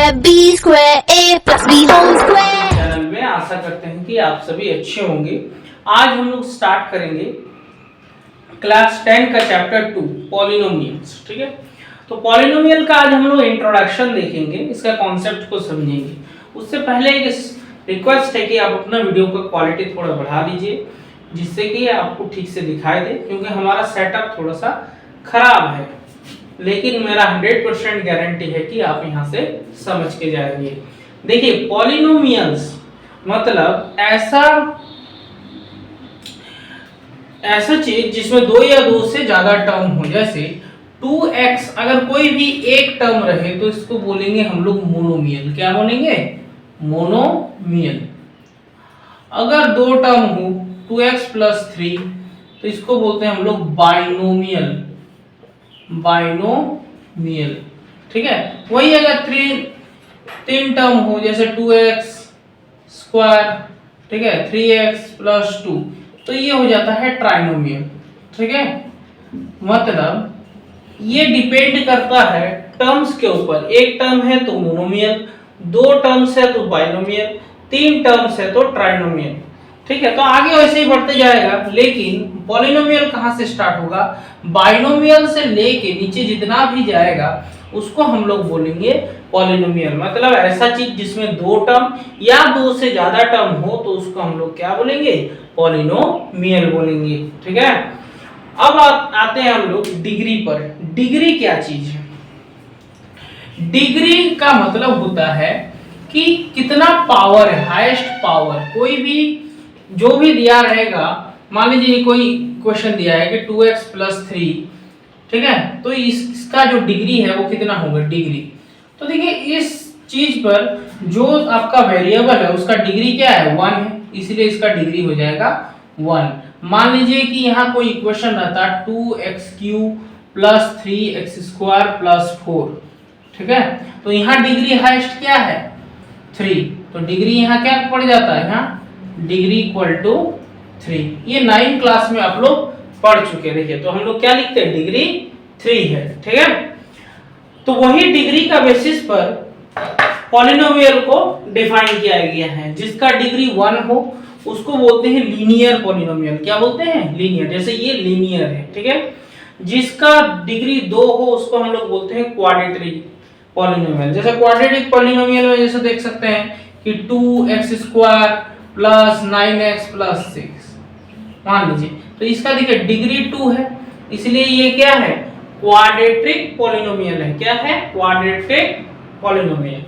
Channel में आशा करते हैं कि आप सभी अच्छे होंगे। आज हम लोग स्टार्ट करेंगे क्लास 10 का चैप्टर 2 पॉलिनोमियल्स। ठीक है, तो पॉलिनोमियल का आज हम लोग इंट्रोडक्शन देखेंगे, इसका कॉन्सेप्ट को समझेंगे। उससे पहले एक रिक्वेस्ट है कि आप अपना वीडियो का क्वालिटी थोड़ा बढ़ा दीजिए, जिससे कि आपको ठीक से दिखाई दे, क्योंकि हमारा सेटअप थोड़ा सा खराब है, लेकिन मेरा 100% गारंटी है कि आप यहाँ से समझ के जाएंगे। देखिए, पॉलिनोमियल्स मतलब ऐसा चीज जिसमें दो या दो से ज्यादा टर्म हो। जैसे 2x अगर कोई भी एक टर्म रहे तो इसको बोलेंगे हम लोग मोनोमियल। क्या बोलेंगे? मोनोमियल। अगर दो टर्म हो 2x + 3 तो इसको बोलते हैं हम लोग बाइनोमियल। बाइनोमियल, ठीक है। वही अगर तीन टर्म हो, जैसे 2x², ठीक है, 3x + 2, तो ये हो जाता है ट्राइनोमियल। ठीक है, मतलब ये डिपेंड करता है टर्म्स के ऊपर। एक टर्म है तो मोनोमियल, दो टर्म्स है तो बाइनोमियल, तीन टर्म्स है तो ट्राइनोमियल। ठीक है, तो आगे वैसे ही बढ़ते जाएगा, लेकिन पॉलिनोमियल कहाँ से स्टार्ट होगा? बाइनोमियल से लेके नीचे जितना भी जाएगा उसको हम लोग बोलेंगे पॉलिनोमियल। मतलब ऐसा चीज जिसमें दो टर्म या दो से ज्यादा टर्म हो तो उसको हम लोग क्या बोलेंगे? पॉलिनोमियल बोलेंगे। ठीक है, अब आते हैं हम लोग डिग्री पर। डिग्री क्या चीज है? डिग्री का मतलब होता है कि कितना पावर है, हाईएस्ट पावर। कोई भी जो भी दिया रहेगा, मान लीजिए कोई क्वेश्चन दिया है कि 2x + 3, ठीक है, तो इसका जो डिग्री है वो कितना होगा? डिग्री। तो देखिए, इस चीज पर जो आपका वेरिएबल है उसका डिग्री क्या है? 1 है, इसलिए इसका डिग्री हो जाएगा 1। मान लीजिए कि यहाँ कोई इक्वेशन रहता 2x³ + 3x² + 4, ठीक है, तो यहाँ डिग्री हाईएस्ट क्या है? 3। तो डिग्री यहाँ क्या पड़ जाता है? यहाँ डिग्री = 3। ये 9 क्लास में आप लोग पढ़ चुके हैं। देखिए, तो हम लोग क्या लिखते हैं? डिग्री 3 है। ठीक है, तो वही डिग्री का बेसिस पर पॉलिनोमियल को डिफाइन किया गया है। जिसका डिग्री 1 हो उसको बोलते हैं लीनियर पॉलिनोमियल। क्या बोलते हैं? लीनियर। जैसे ये लीनियर है, ठीक है। जिसका डिग्री 2 हो उसको हम लोग बोलते हैं क्वाड्रेटिक पॉलिनोमियल। जैसे क्वाड्रेटिक पॉलिनोमियल में जैसे देख सकते हैं कि 2x² + 9x + 6, मान लीजिए, तो इसका देखिए डिग्री 2 है, इसलिए ये क्या है? क्वाड्रेटिक पॉलिनोमियल है। क्या है? Quadratic polynomial.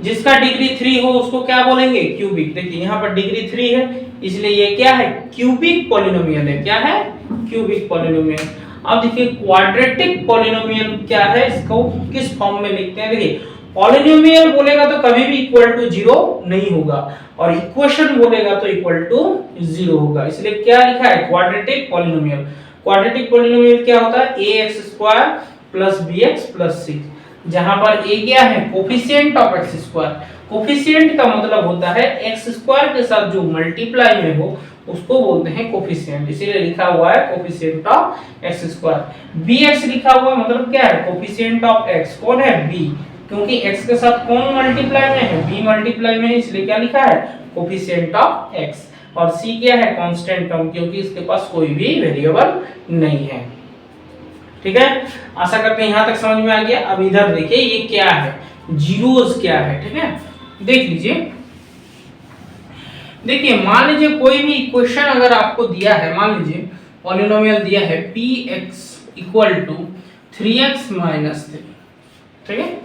जिसका डिग्री 3 हो उसको क्या बोलेंगे? क्यूबिक। देखिए, यहाँ पर डिग्री 3 है, इसलिए ये क्या है? क्यूबिक पॉलिनोमियल है। क्या है? Cubic polynomial. अब देखिए, क्वाड्रेटिक पॉलिनोमियल क्या है, इसको किस फॉर्म में लिखते हैं? देखिए, पॉलिनोमियल बोलेगा तो कभी भी =0 नहीं होगा, और इक्वेशन बोलेगा तो =0 होगा, इसलिए क्या लिखा है? Quadratic polynomial. क्वाड्रेटिक पॉलिनोमियल क्या होता है? ax² + bx + 6, जहां पर a क्या है? Coefficient of x²। कोफिशिएंट का मतलब होता है x² के साथ जो मल्टीप्लाई में हो उसको बोलते हैं कोफिशिएंट, इसीलिए लिखा हुआ है कोफिशिएंट ऑफ x²। bx लिखा हुआ मतलब क्या है? Coefficient of x। कौन है? b, क्योंकि x के साथ कौन मल्टीप्लाई में है? b मल्टीप्लाई में है, इसलिए क्या लिखा है? Coefficient of x। और c क्या है? कांस्टेंट टर्म, क्योंकि इसके पास कोई भी वेरिएबल नहीं है। ठीक है, आशा करते हैं यहां तक समझ में आ गया। अब इधर देखिए, ये क्या है? जीरोस क्या है? ठीक है, देख लीजिए। देखिए, मान लीजिए कोई भी इक्वेशन अगर आपको दिया है, मान लीजिए पॉलिनोमियल दिया है px = 3x - 3, ठीक है।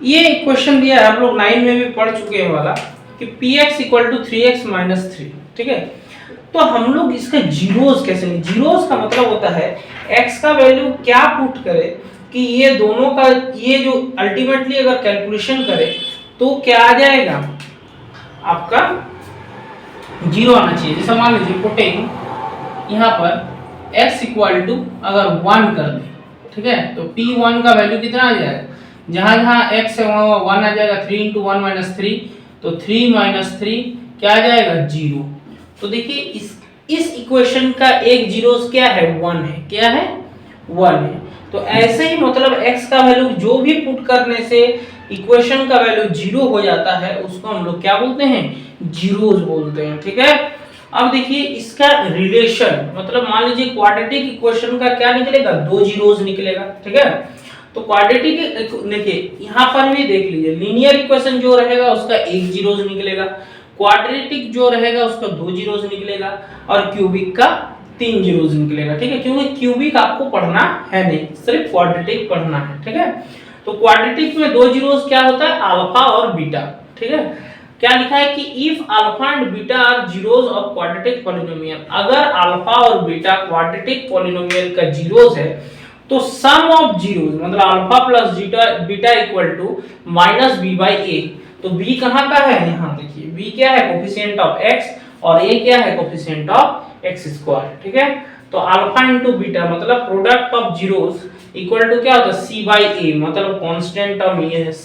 ये इक्वेशन दिया है, आप लोग 9 में भी पढ़ चुके हैं वाला कि px = 3x - 3, ठीक है। तो हम लोग इसका जीरोस कैसे? जीरोस का मतलब होता है x का वैल्यू क्या पुट करे कि ये दोनों का, ये जो अल्टीमेटली अगर कैलकुलेशन करे तो क्या आ जाएगा? आपका 0 आना चाहिए। जैसे मान लीजिए पुटिंग यहाँ पर x = अगर 1 कर दे, ठीक है, तो p1 का वैल्यू कितना आ जाएगा? जहां जहां x है वहां 1 आ जाएगा। 3 × 1 - 3, तो 3 - 3 क्या आ जाएगा? 0। तो देखिए, इस इक्वेशन का एक जीरोस क्या है? 1 है। क्या है? 1 है। तो ऐसे ही मतलब x का वैल्यू जो भी पुट करने से इक्वेशन का वैल्यू 0 हो जाता है उसको हम लोग क्या बोलते हैं, जीरोस बोलते हैं। ठीक है, अब देखिए इसका रिलेशन, मतलब मान लीजिए क्वाड्रेटिक इक्वेशन का क्या निकलेगा, 2 जीरोस निकलेगा। ठीक है, तो क्वाड्रेटिक देखिए यहाँ पर भी देख लीजिए, लीनियर इक्वेशन जो रहेगा उसका 1 जीरोस निकलेगा, क्वाड्रेटिक जो रहेगा उसका 2 जीरोस निकलेगा, और क्यूबिक का 3 जीरोस निकलेगा। ठीक है, क्योंकि क्यूबिक आपको पढ़ना है नहीं, सिर्फ क्वाड्रेटिक पढ़ना है। ठीक है, तो क्वाड्रेटिक में 2 जीरोस क्या होता है, अल्फा और बीटा। ठीक है, क्या लिखा है कि if alpha and beta are zeros of quadratic polynomial, अगर अल्फा और बीटा क्वाड्रेटिक पॉलिनोमियल का जीरोस है तो सम ऑफ जीरोस मतलब alpha plus beta equal to minus b by a. तो b कहां का है, यहां देखिए b क्या है, कोफिशिएंट ऑफ x, और a क्या है, कोफिशिएंट ऑफ x स्क्वायर। ठीक है, तो अल्फा इनटू बीटा मतलब product of zeros equal to क्या होता है, c बाई a, मतलब कांस्टेंट टर्म ये है c,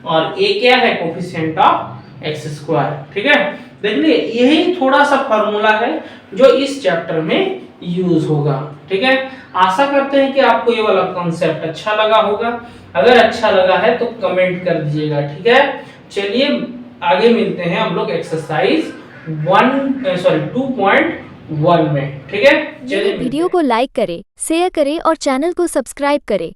और a क्या है, कोफिशिएंट ऑफ x स्क्वायर। ठीक है, देख लीजिए यही थोड़ा सा फार्मूला है जो इस चैप्टर में यूज होगा। ठीक है, आशा करते हैं कि आपको ये वाला कॉन्सेप्ट अच्छा लगा होगा। अगर अच्छा लगा है तो कमेंट कर दीजिएगा। ठीक है, चलिए आगे मिलते हैं हम लोग एक्सरसाइज 2.1 में। ठीक है, चलिए वीडियो को लाइक करें, शेयर करें और चैनल को सब्सक्राइब करें।